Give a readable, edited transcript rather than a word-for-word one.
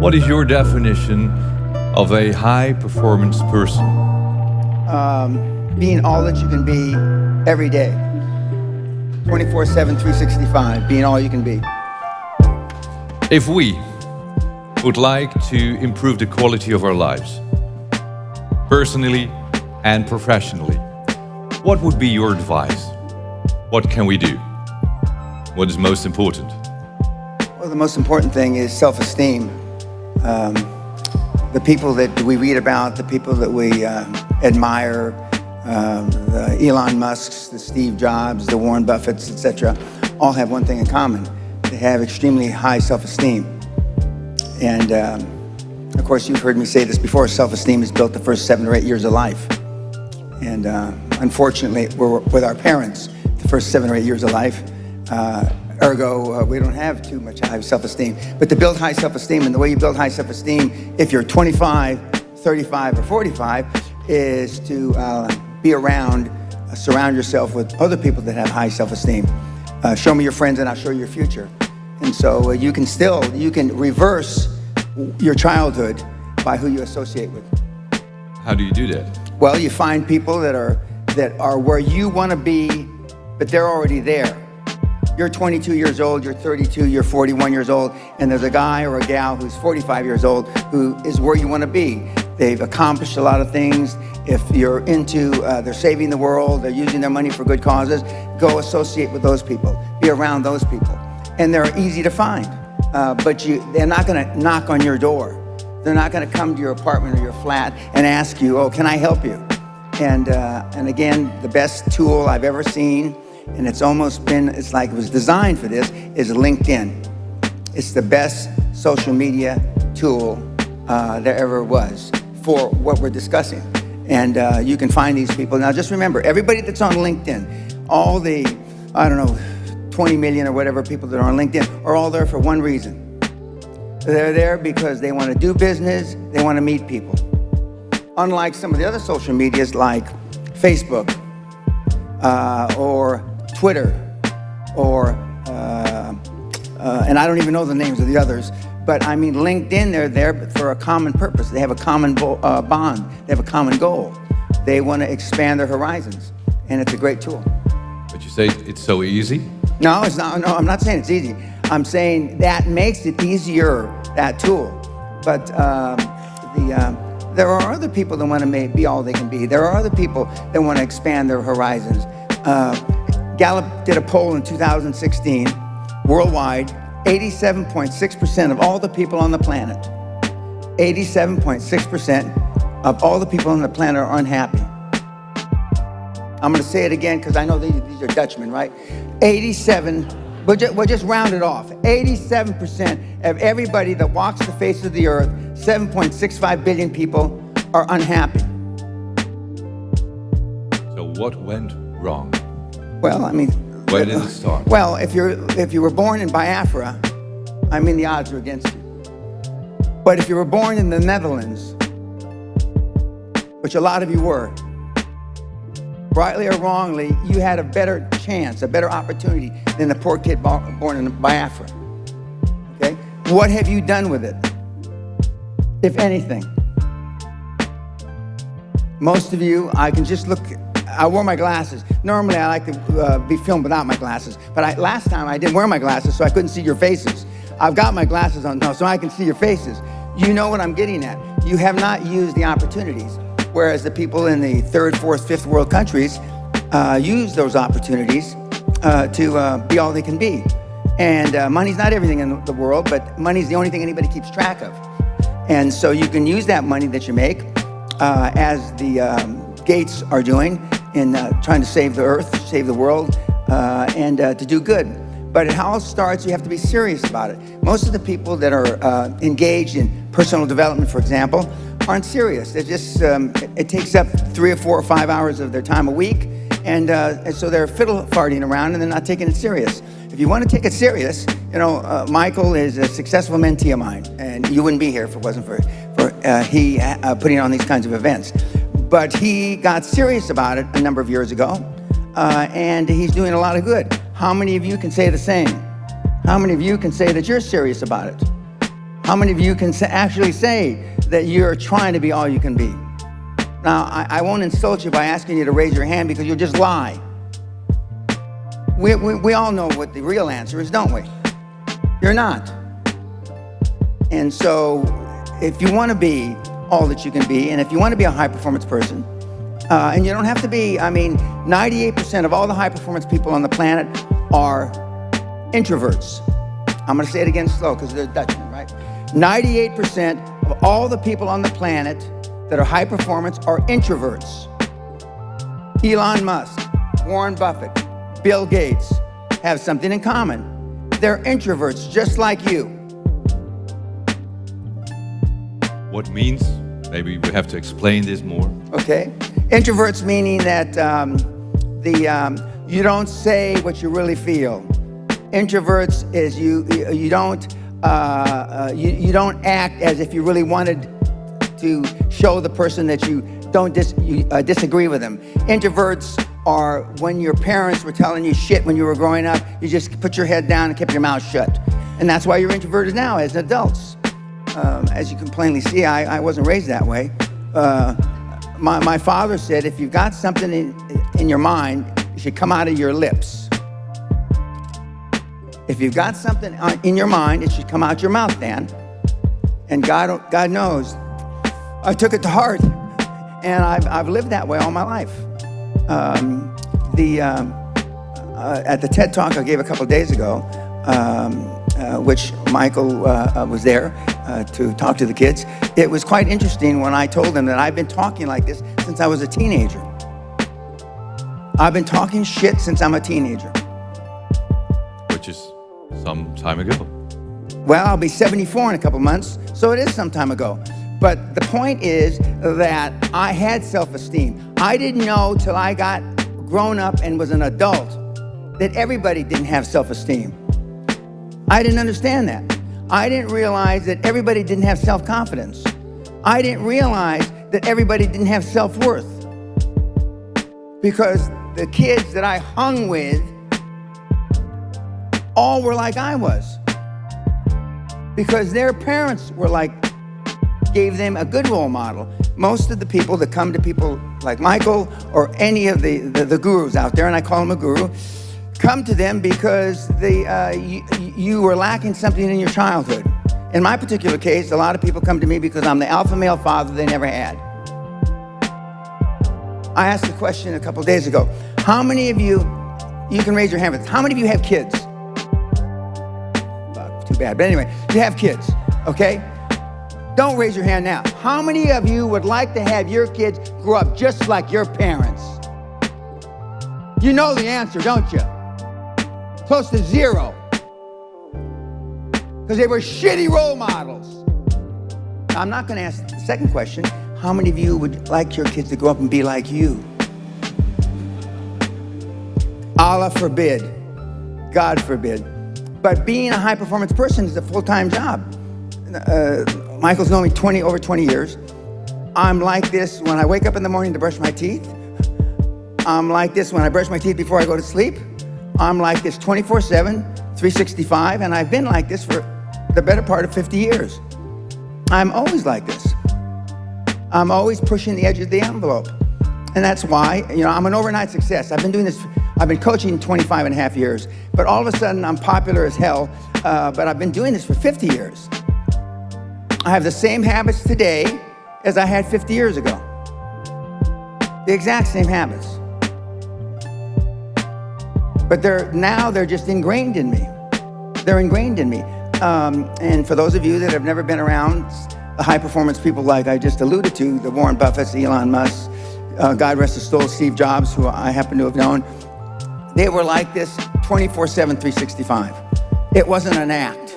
What is your definition of a high-performance person? Being all that you can be every day. 24/7, 365, being all you can be. If we would like to improve the quality of our lives, personally and professionally, what would be your advice? What can we do? What is most important? Well, the most important thing is self-esteem. The people that we read about, the people that we admire, the Elon Musks, the Steve Jobs, the Warren Buffetts, etc., all have one thing in common. They have extremely high self-esteem. And of course, you've heard me say this before, self-esteem is built the first 7 or 8 years of life. And unfortunately, we're with our parents the first 7 or 8 years of life. Ergo, we don't have too much high self-esteem. But to build high self-esteem, and the way you build high self-esteem, if you're 25, 35, or 45, is to be around, surround yourself with other people that have high self-esteem. Show me your friends and I'll show you your future. And so you can reverse your childhood by who you associate with. How do you do that? Well, you find people that are where you want to be, but they're already there. You're 22 years old, you're 32, you're 41 years old, and there's a guy or a gal who's 45 years old who is where you want to be. They've accomplished a lot of things. If you're into, they're saving the world, they're using their money for good causes, go associate with those people, be around those people. And they're easy to find, but they're not going to knock on your door. They're not going to come to your apartment or your flat and ask you, oh, can I help you? And again, the best tool I've ever seen, and it's like it was designed for this, is LinkedIn. It's the best social media tool there ever was for what we're discussing. And you can find these people. Now just remember, everybody that's on LinkedIn, all the, 20 million or whatever people that are on LinkedIn are all there for one reason. They're there because they want to do business, they want to meet people. Unlike some of the other social medias like Facebook or Twitter or, and I don't even know the names of the others, but I mean LinkedIn, they're there for a common purpose. They have a common bond, they have a common goal. They want to expand their horizons, and it's a great tool. But you say it's so easy? No, it's not. No, I'm not saying it's easy. I'm saying that makes it easier, that tool. But there are other people that want to be all they can be. There are other people that want to expand their horizons. Gallup did a poll in 2016, worldwide, 87.6% of all the people on the planet, 87.6% of all the people on the planet are unhappy. I'm going to say it again because I know these are Dutchmen, right? 87, we'll just round it off. 87% of everybody that walks the face of the earth, 7.65 billion people, are unhappy. So what went wrong? Well, I mean, where did it start? Well, if you were born in Biafra, I mean, the odds are against you. But if you were born in the Netherlands, which a lot of you were, rightly or wrongly, you had a better chance, a better opportunity than the poor kid born in Biafra. Okay? What have you done with it, if anything? Most of you, I can just look. I wore my glasses. Normally, I like to be filmed without my glasses, but last time I didn't wear my glasses, so I couldn't see your faces. I've got my glasses on now, so I can see your faces. You know what I'm getting at. You have not used the opportunities. Whereas the people in the third, fourth, fifth world countries use those opportunities to be all they can be. And money's not everything in the world, but money's the only thing anybody keeps track of. And so you can use that money that you make, as the Gates are doing, in trying to save the earth, save the world, and to do good. But it all starts, you have to be serious about it. Most of the people that are engaged in personal development, for example, aren't serious. They're just, it takes up 3 or 4 or 5 hours of their time a week, and so they're fiddle farting around and they're not taking it serious. If you want to take it serious, Michael is a successful mentee of mine, and you wouldn't be here if it wasn't for he putting on these kinds of events. But he got serious about it a number of years ago, and he's doing a lot of good. How many of you can say the same? How many of you can say that you're serious about it? How many of you can actually say that you're trying to be all you can be? Now, I won't insult you by asking you to raise your hand because you'll just lie. We all know what the real answer is, don't we? You're not. And so if you want to be all that you can be, and if you want to be a high-performance person, and you don't have to be, 98% of all the high-performance people on the planet are introverts. I'm going to say it again slow because they're Dutchmen, right? 98% of all the people on the planet that are high-performance are introverts. Elon Musk, Warren Buffett, Bill Gates have something in common. They're introverts just like you. What means? Maybe we have to explain this more. Okay. Introverts meaning that you don't say what you really feel. Introverts is you don't act as if you really wanted to show the person that you don't disagree with them. Introverts are when your parents were telling you shit when you were growing up, you just put your head down and kept your mouth shut. And that's why you're introverted now as adults. As you can plainly see, I wasn't raised that way. My father said, if you've got something in your mind, it should come out of your lips. If you've got something in your mind, it should come out your mouth, Dan. And God knows, I took it to heart, and I've lived that way all my life. At the TED Talk I gave a couple of days ago, which Michael was there to talk to the kids. It was quite interesting when I told them that I've been talking like this since I was a teenager. I've been talking shit since I'm a teenager. Which is some time ago. Well, I'll be 74 in a couple months, so it is some time ago. But the point is that I had self-esteem. I didn't know till I got grown up and was an adult that everybody didn't have self-esteem. I didn't understand that. I didn't realize that everybody didn't have self-confidence. I didn't realize that everybody didn't have self-worth. Because the kids that I hung with all were like I was. Because their parents were gave them a good role model. Most of the people that come to people like Michael or any of the gurus out there, and I call him a guru, come to them because you were lacking something in your childhood. In my particular case, a lot of people come to me because I'm the alpha male father they never had. I asked a question a couple days ago. How many of you can raise your hand, but how many of you have kids? Too bad, but anyway, you have kids, okay? Don't raise your hand now. How many of you would like to have your kids grow up just like your parents? You know the answer, don't you? Close to zero. Because they were shitty role models. Now, I'm not going to ask the second question. How many of you would like your kids to grow up and be like you? Allah forbid. God forbid. But being a high-performance person is a full-time job. Michael's known me over 20 years. I'm like this when I wake up in the morning to brush my teeth. I'm like this when I brush my teeth before I go to sleep. I'm like this 24/7, 365, and I've been like this for the better part of 50 years. I'm always like this. I'm always pushing the edge of the envelope. And that's why, I'm an overnight success. I've been coaching 25 and a half years, but all of a sudden I'm popular as hell, but I've been doing this for 50 years. I have the same habits today as I had 50 years ago. The exact same habits. But they're just ingrained in me. They're ingrained in me. And for those of you that have never been around the high-performance people like I just alluded to, the Warren Buffetts, Elon Musk, God rest his soul, Steve Jobs, who I happen to have known, they were like this 24/7, 365. It wasn't an act.